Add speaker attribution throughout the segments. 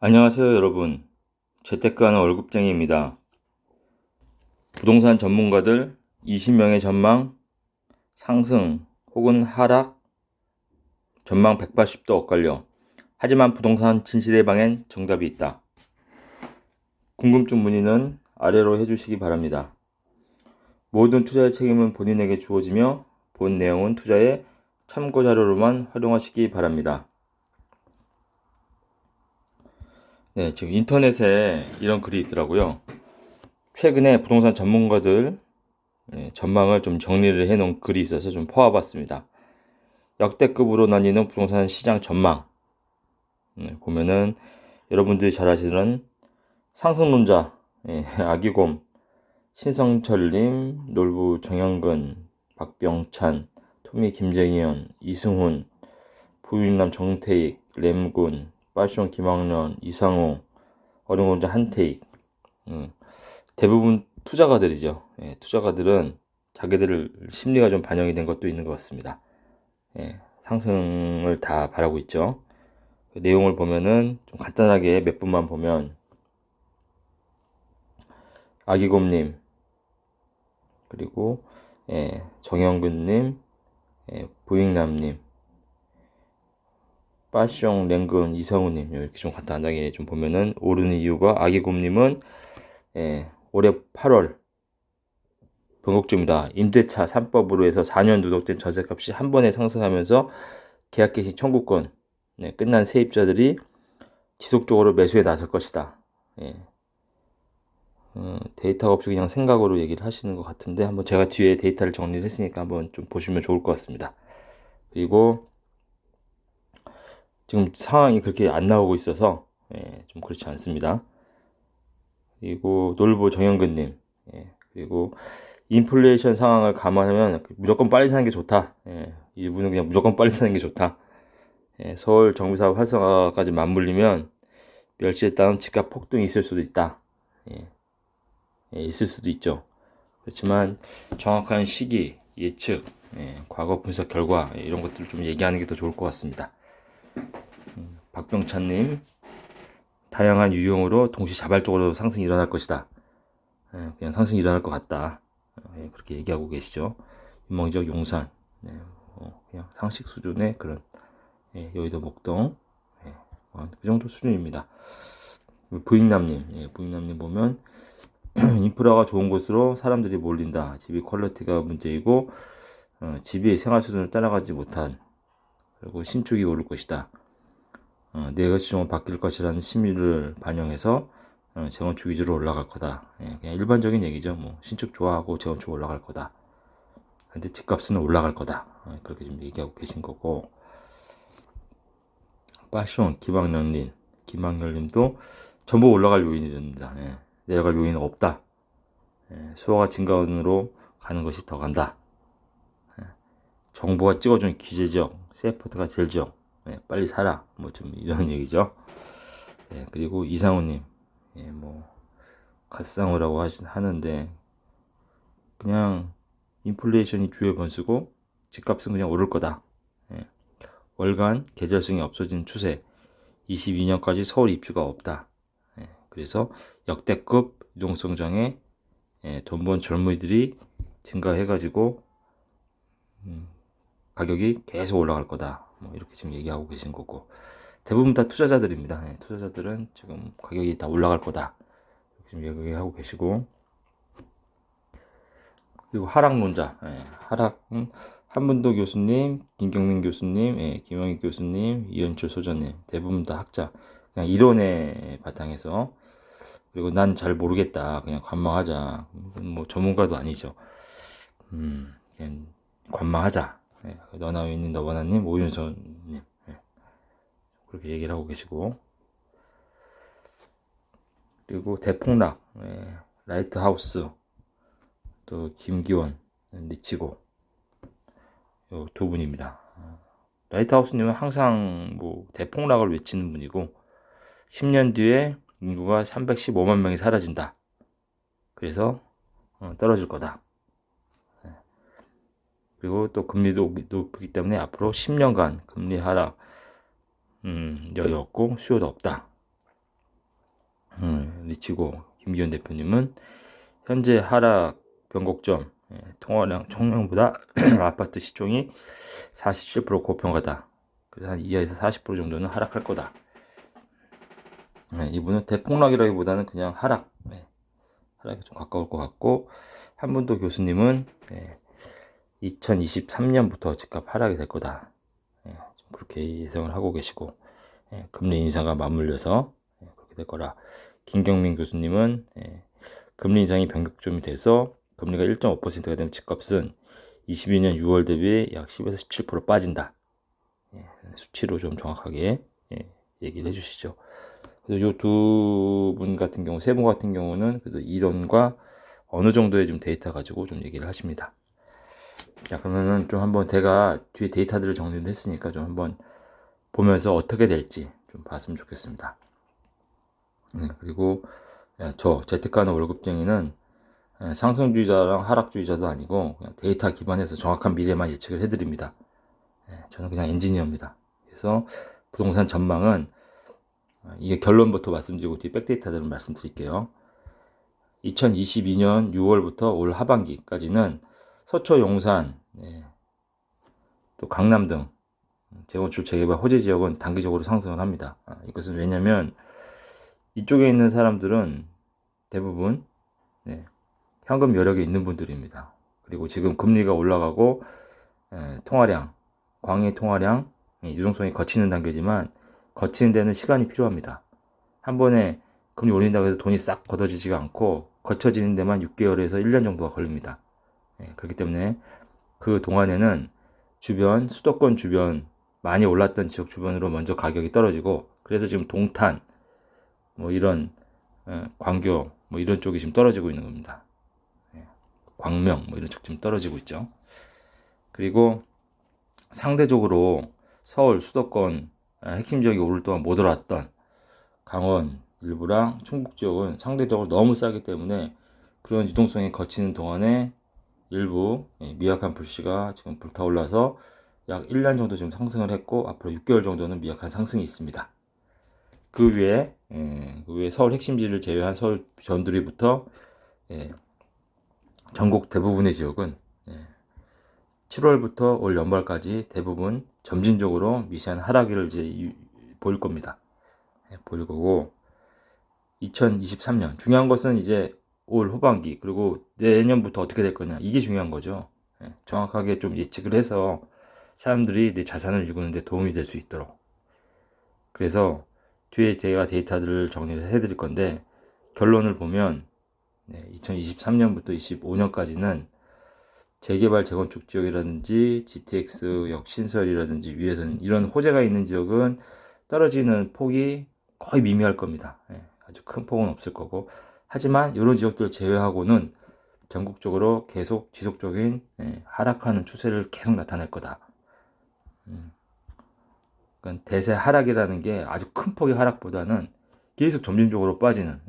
Speaker 1: 안녕하세요 여러분, 재테크하는 월급쟁이입니다. 부동산 전문가들 20명의 전망, 상승 혹은 하락, 전망 180도 엇갈려. 하지만 부동산 진실의 방엔 정답이 있다. 궁금증 문의는 아래로 해주시기 바랍니다. 모든 투자의 책임은 본인에게 주어지며 본 내용은 투자의 참고자료로만 활용하시기 바랍니다. 네, 지금 인터넷에 이런 글이 있더라고요. 최근에 부동산 전문가들 전망을 좀 정리를 해놓은 글이 있어서 좀 퍼와봤습니다. 역대급으로 나뉘는 부동산 시장 전망. 보면은 여러분들이 잘 아시는 상승론자, 아기곰, 신성철님, 놀부 정영근, 박병찬, 토미 김정희연, 이승훈, 부유남 정태익, 램군, 빠숑 김학년, 이상호, 어려운자 한태익. 대부분 투자가들이죠. 투자가들은 자기들 심리가 좀 반영이 된 것도 있는 것 같습니다. 상승을 다 바라고 있죠. 그 내용을 보면은 좀 간단하게 몇 분만 보면 아기곰님, 그리고 정영근님, 부익남님, 빠숑 랭근 이성우님, 이렇게 좀 간단하게 좀 보면은 오르는 이유가, 아기곰님은 올해 8월 변곡점이다. 임대차 3법으로 해서 4년 누적된 전세값이 한 번에 상승하면서 계약 개시 청구권, 끝난 세입자들이 지속적으로 매수에 나설 것이다. 데이터가 없이 그냥 생각으로 얘기를 하시는 것 같은데, 한번 제가 뒤에 데이터를 정리를 했으니까 한번 좀 보시면 좋을 것 같습니다. 그리고 지금 상황이 그렇게 안 나오고 있어서 좀 그렇지 않습니다. 그리고 놀부 정영근님, 그리고 인플레이션 상황을 감안하면 무조건 빨리 사는 게 좋다. 이분은 그냥 무조건 빨리 사는 게 좋다. 서울 정비사업 활성화까지 맞물리면 멸치에 따른 집값 폭등이 있을 수도 있다. 있을 수도 있죠. 그렇지만 정확한 시기, 예측, 과거 분석 결과, 이런 것들을 좀 얘기하는 게 더 좋을 것 같습니다. 박병찬님, 다양한 유형으로 동시자발적으로 상승이 일어날 것이다. 그냥 상승이 일어날 것 같다. 그렇게 얘기하고 계시죠. 유망적 용산, 그냥 상식 수준의 그런 여의도 목동, 그 정도 수준입니다. 부익남님 보면 인프라가 좋은 곳으로 사람들이 몰린다. 집이 퀄리티가 문제이고 집이 생활 수준을 따라가지 못한, 그리고 신축이 오를 것이다. 내가 시종은 바뀔 것이라는 심리를 반영해서 재건축 위주로 올라갈 거다. 그냥 일반적인 얘기죠. 뭐 신축 좋아하고 재건축 올라갈 거다. 근데 집값은 올라갈 거다. 그렇게 좀 얘기하고 계신 거고, 파숑 김학렬님도 전부 올라갈 요인이 됩니다. 내려갈 요인은 없다. 수요가 증가운으로 가는 것이 더 간다. 정부가 찍어준 기재적, 세포트가 제일적, 빨리 사라. 뭐 좀 이런 얘기죠. 그리고 이상우님, 뭐 갓상우라고 하는데, 그냥 인플레이션이 주요 변수고 집값은 그냥 오를 거다. 월간 계절성이 없어지는 추세, 22년까지 서울 입주가 없다. 그래서 역대급 유동성장에 돈 번 젊은이들이 증가해가지고 가격이 계속 올라갈 거다. 뭐 이렇게 지금 얘기하고 계신 거고, 대부분 다 투자자들입니다. 투자자들은 지금 가격이 다 올라갈 거다. 지금 얘기하고 계시고, 그리고 하락론자, 하락은 한문도 교수님, 김경민 교수님, 김영희 교수님, 이현철 소장님, 대부분 다 학자, 그냥 이론의 바탕에서, 그리고 난 잘 모르겠다, 그냥 관망하자, 뭐 전문가도 아니죠. 그냥 관망하자. 너나 윈님, 너바나님, 오윤선님, 그렇게 얘기를 하고 계시고, 그리고 대폭락, 라이트하우스, 또 김기원, 리치고, 요 두 분입니다. 라이트하우스님은 항상 뭐 대폭락을 외치는 분이고, 10년 뒤에 인구가 315만 명이 사라진다. 그래서 떨어질 거다. 그리고 또 금리도 높기 때문에 앞으로 10년간 금리 하락 여유 없고 수요도 없다. 리치고 김기현 대표님은 현재 하락 변곡점 통화량 총량보다 아파트 시총이 47% 고평가다. 그래서 한 2에서 40% 정도는 하락할 거다. 이분은 대폭락이라기보다는 그냥 하락에 좀 가까울 것 같고, 한분도 교수님은 2023년부터 집값 하락이 될 거다. 그렇게 예상을 하고 계시고, 금리 인상과 맞물려서 그렇게 될 거라. 김경민 교수님은 금리 인상이 변곡점이 돼서 금리가 1.5%가 되면 집값은 22년 6월 대비 약 10에서 17% 빠진다. 수치로 좀 정확하게 얘기를 해주시죠. 그래서 이 두 분 같은 경우, 세 분 같은 경우는 그래도 이론과 어느 정도의 좀 데이터 가지고 좀 얘기를 하십니다. 자, 그러면은 좀 한번 제가 뒤에 데이터들을 정리를 했으니까 좀 한번 보면서 어떻게 될지 좀 봤으면 좋겠습니다. 그리고 저 재테크하는 월급쟁이는 상승주의자랑 하락주의자도 아니고 그냥 데이터 기반해서 정확한 미래만 예측을 해드립니다. 저는 그냥 엔지니어입니다. 그래서 부동산 전망은 이게 결론부터 말씀드리고 뒤에 백데이터들을 말씀드릴게요. 2022년 6월부터 올 하반기까지는 서초, 용산, 또 강남 등 재건축 재개발 호재 지역은 단기적으로 상승을 합니다. 이것은 왜냐면 이쪽에 있는 사람들은 대부분 현금 여력이 있는 분들입니다. 그리고 지금 금리가 올라가고 통화량, 광의 통화량, 유동성이 거치는 단계지만 거치는 데는 시간이 필요합니다. 한 번에 금리 올린다고 해서 돈이 싹 걷어지지가 않고 거쳐지는 데만 6개월에서 1년 정도가 걸립니다. 그렇기 때문에 그 동안에는 주변, 수도권 주변 많이 올랐던 지역 주변으로 먼저 가격이 떨어지고, 그래서 지금 동탄, 뭐 이런 광교, 뭐 이런 쪽이 지금 떨어지고 있는 겁니다. 광명, 뭐 이런 쪽 지금 떨어지고 있죠. 그리고 상대적으로 서울, 수도권 핵심 지역이 오를 동안 못 올랐던 강원 일부랑 충북 지역은 상대적으로 너무 싸기 때문에 그런 유동성이 거치는 동안에 일부 미약한 불씨가 지금 불타올라서 약 1년 정도 지금 상승을 했고, 앞으로 6개월 정도는 미약한 상승이 있습니다. 그 외에 서울 핵심지를 제외한 서울 전두리부터 전국 대부분의 지역은 7월부터 올 연말까지 대부분 점진적으로 미세한 하락을 이제 보일 겁니다. 보일 거고, 2023년 중요한 것은 이제 올 후반기 그리고 내년부터 어떻게 될 거냐, 이게 중요한 거죠. 정확하게 좀 예측을 해서 사람들이 내 자산을 일구는데 도움이 될 수 있도록. 그래서 뒤에 제가 데이터들을 정리를 해드릴 건데, 결론을 보면 2023년부터 25년까지는 재개발 재건축 지역이라든지 GTX역 신설이라든지 위에서는 이런 호재가 있는 지역은 떨어지는 폭이 거의 미미할 겁니다. 아주 큰 폭은 없을 거고, 하지만 이런 지역들 제외하고는 전국적으로 계속 지속적인 하락하는 추세를 계속 나타낼 거다. 그러니까 대세 하락이라는 게 아주 큰 폭의 하락보다는 계속 점진적으로 빠지는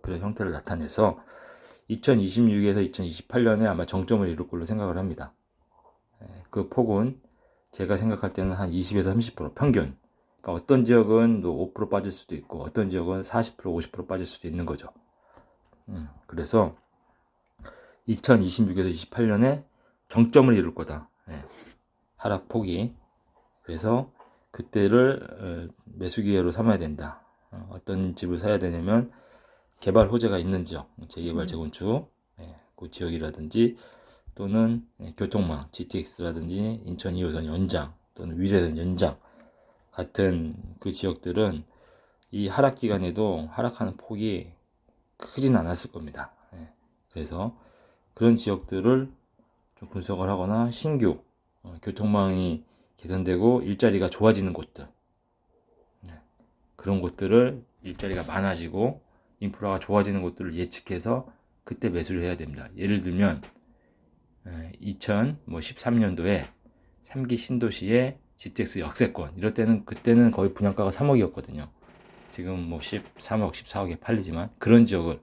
Speaker 1: 그런 형태를 나타내서 2026에서 2028년에 아마 정점을 이룰 걸로 생각을 합니다. 그 폭은 제가 생각할 때는 한 20에서 30% 평균. 그러니까 어떤 지역은 5% 빠질 수도 있고 어떤 지역은 40%, 50% 빠질 수도 있는 거죠. 그래서 2026에서 28년에 정점을 이룰 거다. 하락 폭이. 그래서 그때를 매수 기회로 삼아야 된다. 어떤 집을 사야 되냐면 개발 호재가 있는 지역, 재개발 재건축, 그 지역이라든지 또는 교통망, GTX라든지 인천 2호선 연장 또는 위례선 연장 같은 그 지역들은 이 하락 기간에도 하락하는 폭이 크진 않았을 겁니다. 그래서 그런 지역들을 좀 분석을 하거나 신규 교통망이 개선되고 일자리가 좋아지는 곳들, 그런 곳들을 일자리가 많아지고 인프라가 좋아지는 곳들을 예측해서 그때 매수를 해야 됩니다. 예를 들면 2013년도에 3기 신도시의 GTX 역세권 이럴 때는 그때는 거의 분양가가 3억이었거든요. 지금 뭐 13억, 14억에 팔리지만 그런 지역을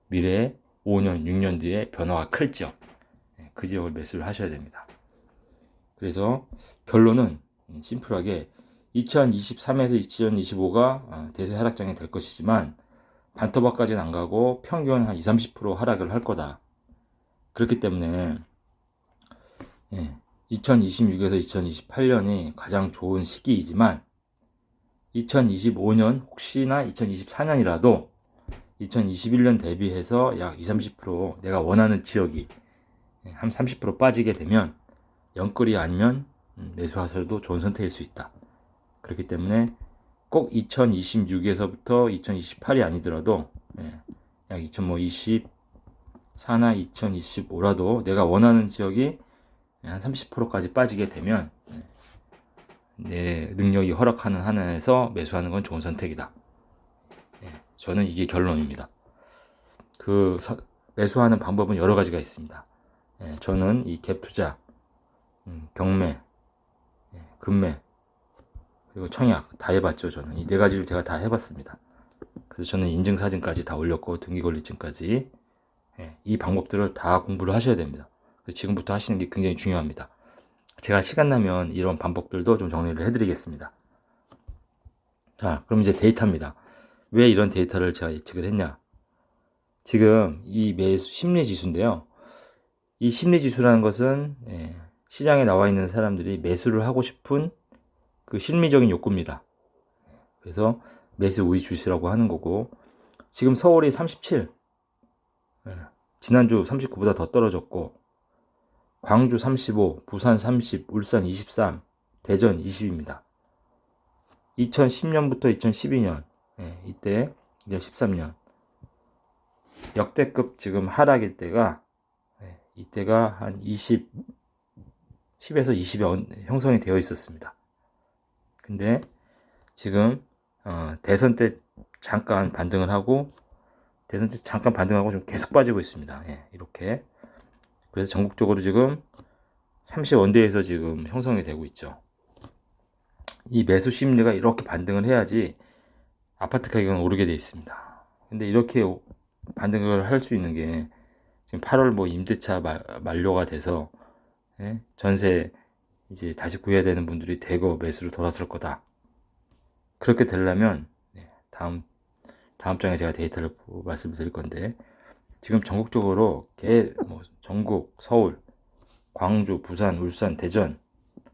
Speaker 1: 미래에 5년, 6년 뒤에 변화가 클 지역, 그 지역을 매수를 하셔야 됩니다. 그래서 결론은 심플하게 2023에서 2025가 대세 하락장이 될 것이지만 반토막까지는 안 가고 평균 한 20-30% 하락을 할 거다. 그렇기 때문에 2026에서 2028년이 가장 좋은 시기이지만 2025년 혹시나 2024년이라도 2021년 대비해서 약 20-30% 내가 원하는 지역이 한 30% 빠지게 되면 영끌이 아니면 매수하셔도 좋은 선택일 수 있다. 그렇기 때문에 꼭 2026에서부터 2028이 아니더라도 약 2024나 2025라도 내가 원하는 지역이 한 30%까지 빠지게 되면 내 능력이 허락하는 한에서 매수하는 건 좋은 선택이다. 저는 이게 결론입니다. 매수하는 방법은 여러 가지가 있습니다. 저는 이 갭 투자, 경매, 금매, 그리고 청약 다 해봤죠. 저는 이 네 가지를 제가 다 해봤습니다. 그래서 저는 인증사진까지 다 올렸고 등기권리증까지 이 방법들을 다 공부를 하셔야 됩니다. 지금부터 하시는 게 굉장히 중요합니다. 제가 시간 나면 이런 방법들도 좀 정리를 해드리겠습니다. 자, 그럼 이제 데이터입니다. 왜 이런 데이터를 제가 예측을 했냐? 지금 이 매수 심리지수인데요. 이 심리지수라는 것은 시장에 나와 있는 사람들이 매수를 하고 싶은 그 심리적인 욕구입니다. 그래서 매수 우위 지수라고 하는 거고, 지금 서울이 37, 지난주 39보다 더 떨어졌고, 광주 35, 부산 30, 울산 23, 대전 20입니다. 2010년부터 2012년, 이때 이제 13년 역대급 지금 하락일 때가 이때가 한 10에서 20에 형성이 되어 있었습니다. 근데 지금 대선 때 잠깐 반등을 하고 좀 계속 빠지고 있습니다. 이렇게. 그래서 전국적으로 지금 30원대에서 지금 형성이 되고 있죠. 이 매수 심리가 이렇게 반등을 해야지 아파트 가격은 오르게 되어 있습니다. 근데 이렇게 반등을 할 수 있는 게 지금 8월 뭐 임대차 만료가 돼서 전세 이제 다시 구해야 되는 분들이 대거 매수로 돌아설 거다. 그렇게 되려면 다음 장에 제가 데이터를 말씀을 드릴 건데, 지금 전국적으로 전국, 서울, 광주, 부산, 울산, 대전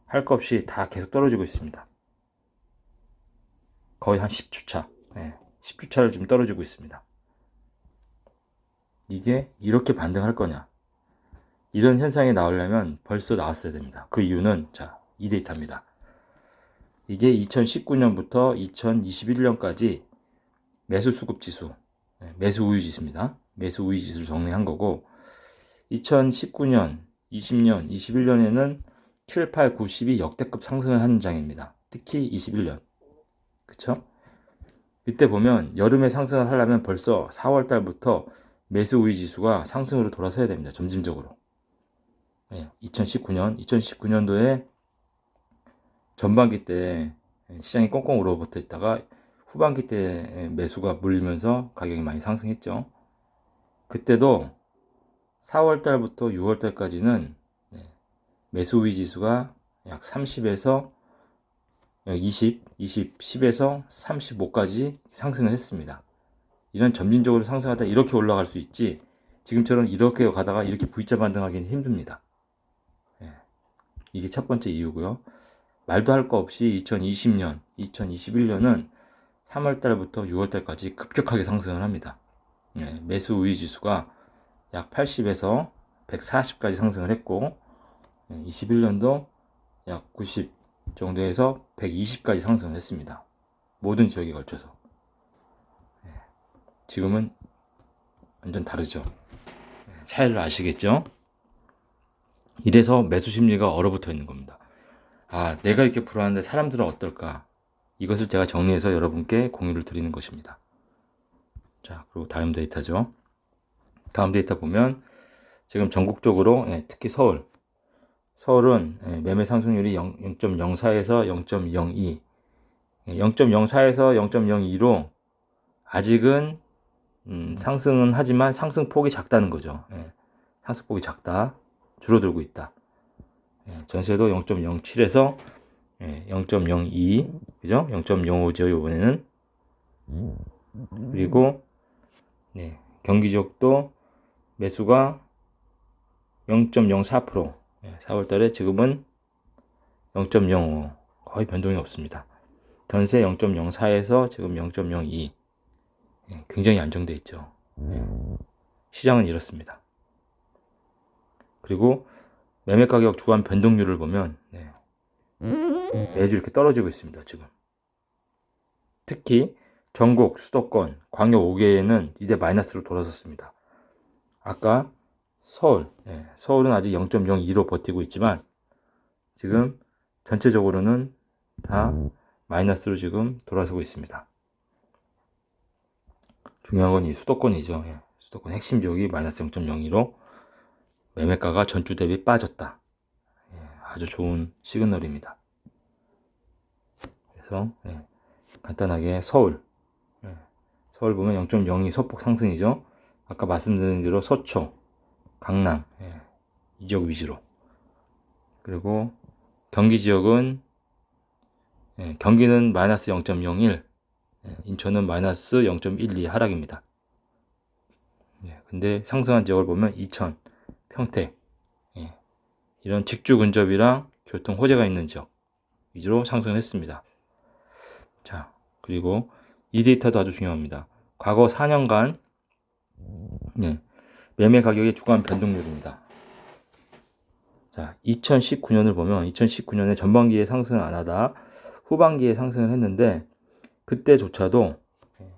Speaker 1: 할 것 없이 다 계속 떨어지고 있습니다. 거의 한 10주차, 10주차를 지금 떨어지고 있습니다. 이게 이렇게 반등할 거냐? 이런 현상이 나오려면 벌써 나왔어야 됩니다. 그 이유는 이 데이터입니다. 이게 2019년부터 2021년까지 매수 수급 지수, 매수 우위 지수입니다. 매수 우위 지수를 정리한 거고, 2019년, 20년, 21년에는 7, 8, 9, 10이 역대급 상승을 하는 장입니다. 특히 21년. 그쵸? 이때 보면 여름에 상승을 하려면 벌써 4월 달부터 매수 우위 지수가 상승으로 돌아서야 됩니다. 점진적으로. 2019년도에 전반기 때 시장이 꽁꽁 얼어붙어 있다가 후반기 때 매수가 몰리면서 가격이 많이 상승했죠. 그때도 4월 달부터 6월 달까지는 매수 우위 지수가 약 30에서 20, 10에서 35까지 상승을 했습니다. 이런 점진적으로 상승하다 이렇게 올라갈 수 있지, 지금처럼 이렇게 가다가 이렇게 V자 반등하기는 힘듭니다. 이게 첫 번째 이유고요. 말도 할 거 없이 2020년, 2021년은 3월 달부터 6월 달까지 급격하게 상승을 합니다. 매수 우위 지수가 약 80에서 140까지 상승을 했고, 21년도 약 90 정도에서 120까지 상승을 했습니다. 모든 지역에 걸쳐서. 지금은 완전 다르죠. 차이를 아시겠죠? 이래서 매수 심리가 얼어붙어 있는 겁니다. 내가 이렇게 불안한데 사람들은 어떨까? 이것을 제가 정리해서 여러분께 공유를 드리는 것입니다. 자, 그리고 다음 데이터죠. 다음 데이터 보면 지금 전국적으로 특히 서울은 매매 상승률이 0.04에서 0.02, 0.04에서 0.02로 아직은 상승은 하지만 상승폭이 작다는 거죠. 상승폭이 작다, 줄어들고 있다. 전세도 0.07에서 0.02, 그죠? 0.05죠, 이번에는. 그리고 네, 경기 지역도 매수가 0.04%, 4월 달에 지금은 0.05, 거의 변동이 없습니다. 전세 0.04에서 지금 0.02, 굉장히 안정돼 있죠. 시장은 이렇습니다. 그리고 매매 가격 주간 변동률을 보면 매주 이렇게 떨어지고 있습니다. 지금 특히 전국, 수도권, 광역 5개에는 이제 마이너스로 돌아섰습니다. 아까 서울은 아직 0.02로 버티고 있지만 지금 전체적으로는 다 마이너스로 지금 돌아서고 있습니다. 중요한 건 이 수도권이죠. 수도권 핵심 지역이 마이너스 0.02로 매매가가 전주 대비 빠졌다. 아주 좋은 시그널입니다. 그래서 간단하게 서울 보면 0.02 소폭 상승이죠. 아까 말씀드린 대로 서초, 강남 이 지역 위주로. 그리고 경기 지역은 경기는 마이너스 0.01, 인천은 마이너스 0.12 하락입니다. 근데 상승한 지역을 보면 이천, 평택 이런 직주 근접이랑 교통 호재가 있는 지역 위주로 상승을 했습니다. 자, 그리고 이 데이터도 아주 중요합니다. 과거 4년간 매매 가격의 주간 변동률입니다. 자, 2019년을 보면 2019년에 전반기에 상승을 안 하다 후반기에 상승을 했는데 그때조차도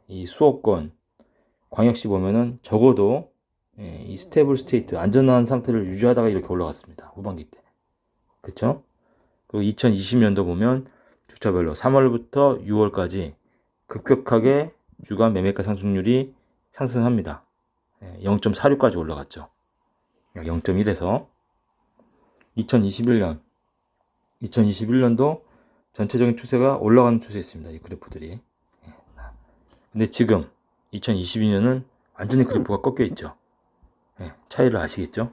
Speaker 1: 이 수도권, 광역시 보면은 적어도 이 스테이블 스테이트, 안전한 상태를 유지하다가 이렇게 올라갔습니다. 후반기 때. 그렇죠? 그리고 2020년도 보면 주차별로 3월부터 6월까지 급격하게 주간 매매가 상승률이 상승합니다. 0.46까지 올라갔죠. 0.1에서 2021년도 전체적인 추세가 올라가는 추세였습니다. 이 그래프들이. 근데 지금 2022년은 완전히 그래프가 꺾여 있죠. 차이를 아시겠죠?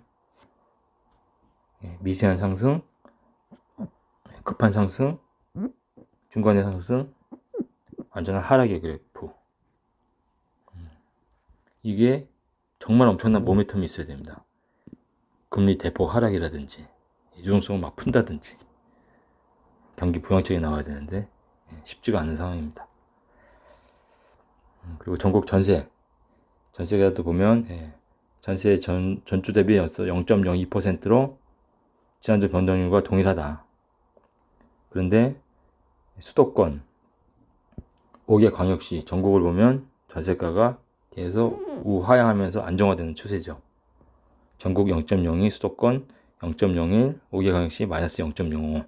Speaker 1: 미세한 상승, 급한 상승, 중간에 상승, 완전한 하락의 그래프. 이게 정말 엄청난 모멘텀이 있어야 됩니다. 금리 대폭 하락이라든지 유동성을 막 푼다든지 경기 부양책이 나와야 되는데 쉽지가 않은 상황입니다. 그리고 전국 전세가도 보면 전세 전주 대비 0.02%로 지난주 변동률과 동일하다. 그런데 수도권 5개 광역시 전국을 보면 전세가가 계속 우하향하면서 안정화되는 추세죠. 전국 0.02, 수도권 0.01, 5개 광역시 마이너스 0.05.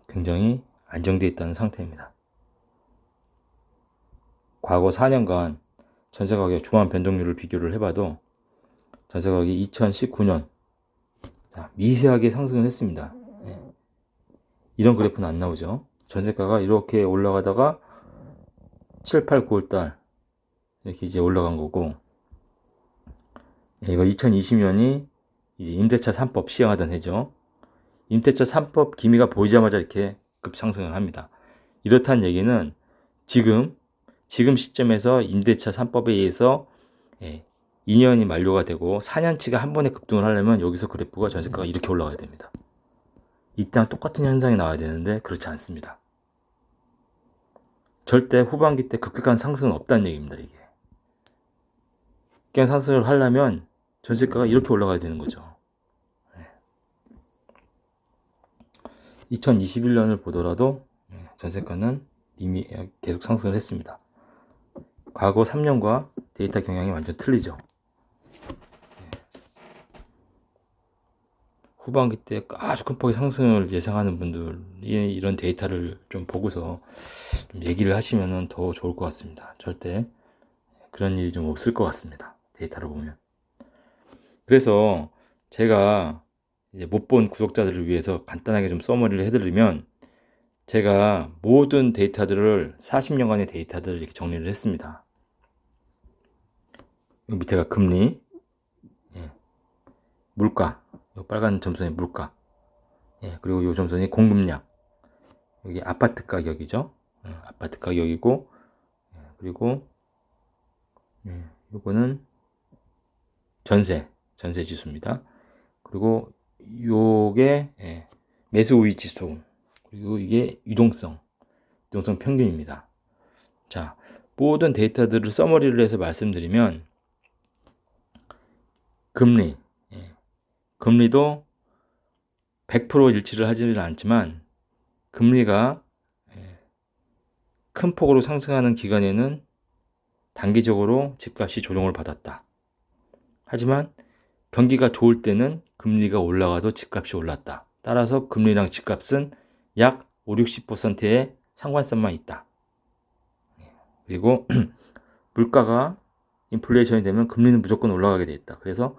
Speaker 1: 굉장히 안정되어 있다는 상태입니다. 과거 4년간 전세가격 중간 변동률을 비교를 해봐도 전세가격이 2019년 미세하게 상승을 했습니다. 이런 그래프는 안 나오죠. 전세가가 이렇게 올라가다가 7, 8, 9월달 이렇게 이제 올라간 거고, 이거 2020년이 이제 임대차 3법 시행하던 해죠. 임대차 3법 기미가 보이자마자 이렇게 급상승을 합니다. 이렇다는 얘기는 지금 시점에서 임대차 3법에 의해서 2년이 만료가 되고 4년치가 한 번에 급등을 하려면 여기서 그래프가 전세가가 이렇게 올라가야 됩니다. 이때랑 똑같은 현상이 나와야 되는데 그렇지 않습니다. 절대 후반기 때 급격한 상승은 없다는 얘기입니다. 이게 급격한 상승을 하려면 전세가가 이렇게 올라가야 되는 거죠. 2021년을 보더라도 전세가는 이미 계속 상승을 했습니다. 과거 3년과 데이터 경향이 완전 틀리죠. 후반기 때 아주 큰 폭의 상승을 예상하는 분들이 이런 데이터를 좀 보고서 좀 얘기를 하시면 더 좋을 것 같습니다. 절대 그런 일이 좀 없을 것 같습니다. 데이터를 보면. 그래서 제가 이제 못 본 구독자들을 위해서 간단하게 좀 서머리를 해드리면, 제가 모든 데이터들을 40년간의 데이터들을 이렇게 정리를 했습니다. 여기 밑에가 금리, 물가, 이 빨간 점선이 물가, 그리고 이 점선이 공급량, 여기 아파트 가격이죠. 아파트 가격이고, 그리고 요거는 전세 지수입니다. 그리고 요게 매수 우위 지수, 그리고 이게 유동성 평균입니다. 자, 모든 데이터들을 서머리를 해서 말씀드리면 금리도 100% 일치를 하지는 않지만 금리가 큰 폭으로 상승하는 기간에는 단기적으로 집값이 조정을 받았다. 하지만 경기가 좋을 때는 금리가 올라가도 집값이 올랐다. 따라서 금리랑 집값은 약 50-60%의 상관성만 있다. 그리고 물가가 인플레이션이 되면 금리는 무조건 올라가게 돼 있다. 그래서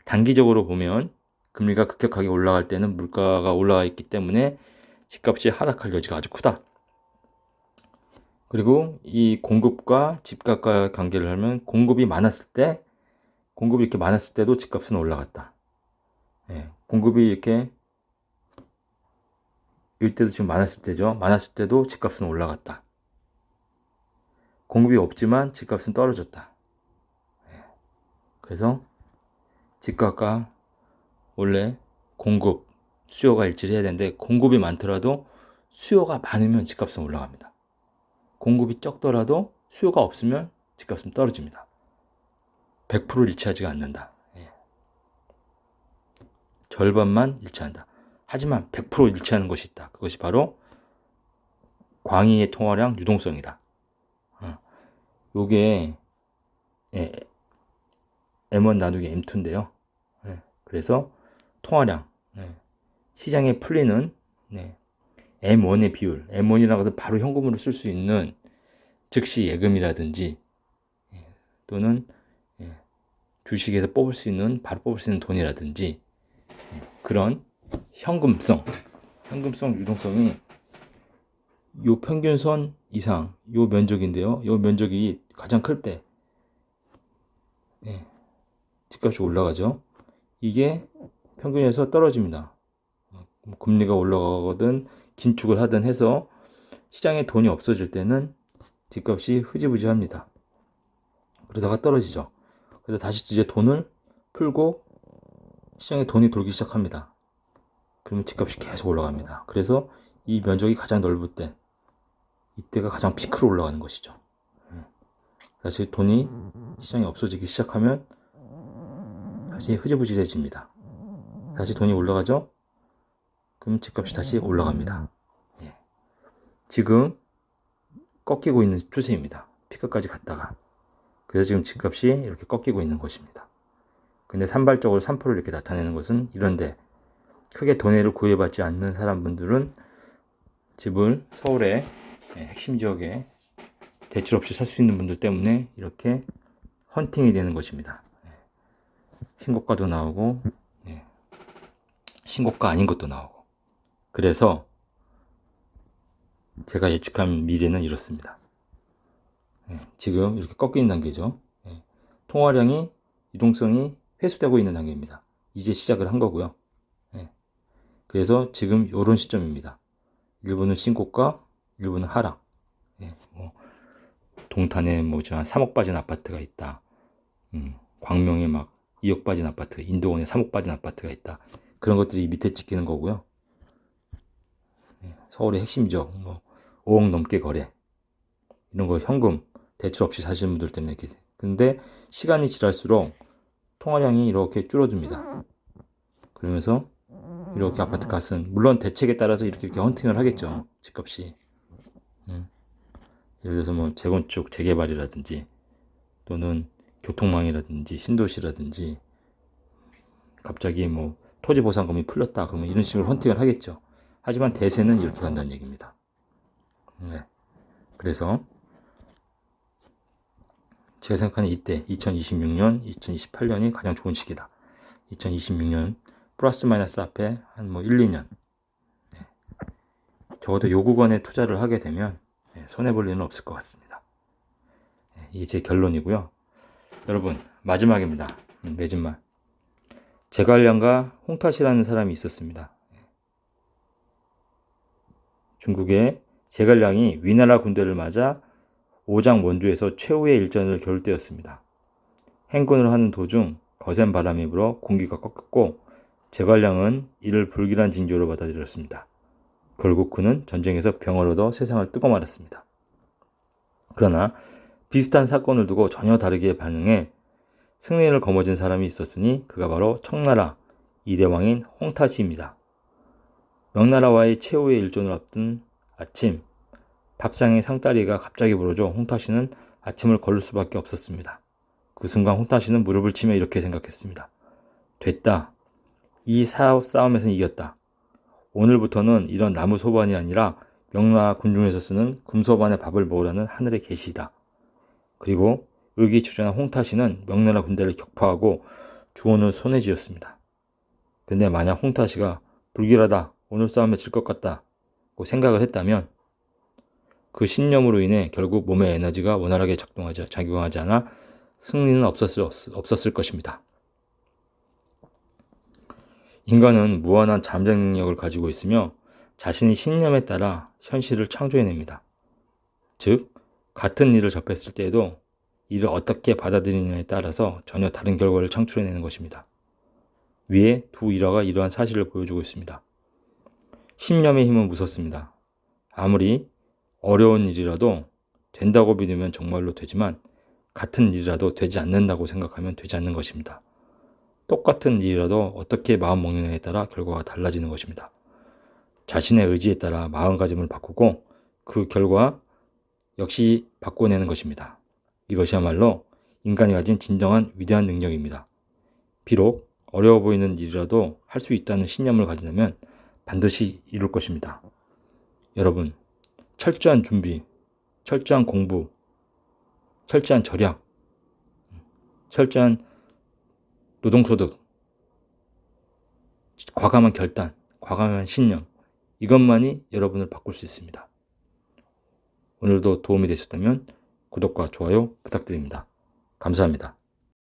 Speaker 1: 단기적으로 보면 금리가 급격하게 올라갈 때는 물가가 올라가 있기 때문에 집값이 하락할 여지가 아주 크다. 그리고 이 공급과 집값과 관계를 하면 공급이 이렇게 많았을 때도 집값은 올라갔다. 공급이 이렇게 이때도 지금 많았을 때죠. 많았을 때도 집값은 올라갔다. 공급이 없지만 집값은 떨어졌다. 그래서 집값과 원래 공급, 수요가 일치를 해야 되는데 공급이 많더라도 수요가 많으면 집값은 올라갑니다. 공급이 적더라도 수요가 없으면 집값은 떨어집니다. 100% 일치하지가 않는다. 절반만 일치한다. 하지만 100% 일치하는 것이 있다. 그것이 바로 광의의 통화량 유동성이다. 요게 M1 나누기 M2인데요. 그래서 통화량, 시장에 풀리는 M1의 비율, M1이라고 해서 바로 현금으로 쓸 수 있는 즉시 예금이라든지 또는 주식에서 바로 뽑을 수 있는 돈이라든지 그런 현금성 유동성이 요 평균선 이상 요 면적인데요. 요 면적이 가장 클 때 집값이 올라가죠. 이게 평균에서 떨어집니다. 금리가 올라가거든 긴축을 하든 해서 시장에 돈이 없어질 때는 집값이 흐지부지합니다. 그러다가 떨어지죠. 그래서 다시 이제 돈을 풀고 시장에 돈이 돌기 시작합니다. 그러면 집값이 계속 올라갑니다. 그래서 이 면적이 가장 넓을 때 이때가 가장 피크로 올라가는 것이죠. 다시 돈이 시장에 없어지기 시작하면 다시 흐지부지해집니다. 다시 돈이 올라가죠? 그럼 집값이 다시 올라갑니다. 지금 꺾이고 있는 추세입니다. 피크까지 갔다가. 그래서 지금 집값이 이렇게 꺾이고 있는 것입니다. 근데 산발적으로 3%를 이렇게 나타내는 것은 이런데 크게 돈을 구애받지 않는 사람분들은 집을 서울의 핵심 지역에 대출 없이 살 수 있는 분들 때문에 이렇게 헌팅이 되는 것입니다. 신고가도 나오고 신고가 아닌 것도 나오고. 그래서 제가 예측한 미래는 이렇습니다. 지금 이렇게 꺾이는 단계죠. 통화량이 유동성이 회수되고 있는 단계입니다. 이제 시작을 한 거고요. 그래서 지금 이런 시점입니다. 일부는 신고가, 일부는 하락. 동탄에 뭐 3억 빠진 아파트가 있다. 광명에 막 2억 빠진 아파트, 인도원에 3억 빠진 아파트가 있다. 그런 것들이 밑에 찍히는 거고요. 서울의 핵심 지역, 5억 넘게 거래. 이런 거 현금, 대출 없이 사시는 분들 때문에 이렇게. 근데 시간이 지날수록 통화량이 이렇게 줄어듭니다. 그러면서 이렇게 아파트 값은 물론 대책에 따라서 이렇게 헌팅을 하겠죠. 집값이. 예를 들어서 뭐 재건축, 재개발이라든지 또는 교통망이라든지 신도시라든지 갑자기 뭐 토지보상금이 풀렸다 그러면 이런 식으로 헌팅을 하겠죠. 하지만 대세는 이렇게 간다는 얘기입니다. 그래서 제가 생각하는 이때 2026년, 2028년이 가장 좋은 시기다. 2026년 플러스 마이너스 앞에 한 1, 2년 적어도 요 구간에 투자를 하게 되면 손해볼 일은 없을 것 같습니다. 이게 제 결론이고요. 여러분 마지막입니다. 매진말. 제갈량과 홍탓이라는 사람이 있었습니다. 중국의 제갈량이 위나라 군대를 맞아 오장 원주에서 최후의 일전을 겨룰 때였습니다. 행군을 하는 도중 거센 바람이 불어 공기가 꺾였고 제갈량은 이를 불길한 징조로 받아들였습니다. 결국 그는 전쟁에서 병을 얻어 세상을 뜨고 말았습니다. 그러나 비슷한 사건을 두고 전혀 다르게 반응해 승리를 거머쥔 사람이 있었으니 그가 바로 청나라 2대 왕인 홍타시입니다. 명나라와의 최후의 일전을 앞둔 아침, 밥상의 상다리가 갑자기 부러져 홍타시는 아침을 거를 수밖에 없었습니다. 그 순간 홍타시는 무릎을 치며 이렇게 생각했습니다. 됐다. 이 싸움에서는 이겼다. 오늘부터는 이런 나무 소반이 아니라 명나라 군중에서 쓰는 금소반에 밥을 먹으라는 하늘의 계시이다. 그리고 의기투전한 홍타시는 명나라 군대를 격파하고 주원을 손에 쥐었습니다. 근데 만약 홍타시가 불길하다, 오늘 싸움에 질 것 같다 고 생각을 했다면 그 신념으로 인해 결국 몸의 에너지가 원활하게 작용하지 않아 승리는 없었을 것입니다. 인간은 무한한 잠재 능력을 가지고 있으며 자신의 신념에 따라 현실을 창조해냅니다. 즉, 같은 일을 접했을 때에도 이를 어떻게 받아들이느냐에 따라서 전혀 다른 결과를 창출해내는 것입니다. 위에 두 일화가 이러한 사실을 보여주고 있습니다. 신념의 힘은 무섭습니다. 아무리 어려운 일이라도 된다고 믿으면 정말로 되지만 같은 일이라도 되지 않는다고 생각하면 되지 않는 것입니다. 똑같은 일이라도 어떻게 마음먹느냐에 따라 결과가 달라지는 것입니다. 자신의 의지에 따라 마음가짐을 바꾸고 그 결과 역시 바꿔내는 것입니다. 이것이야말로 인간이 가진 진정한 위대한 능력입니다. 비록 어려워 보이는 일이라도 할 수 있다는 신념을 가지려면 반드시 이룰 것입니다. 여러분, 철저한 준비, 철저한 공부, 철저한 절약, 철저한 노동소득, 과감한 결단, 과감한 신념, 이것만이 여러분을 바꿀 수 있습니다. 오늘도 도움이 되셨다면 구독과 좋아요 부탁드립니다. 감사합니다.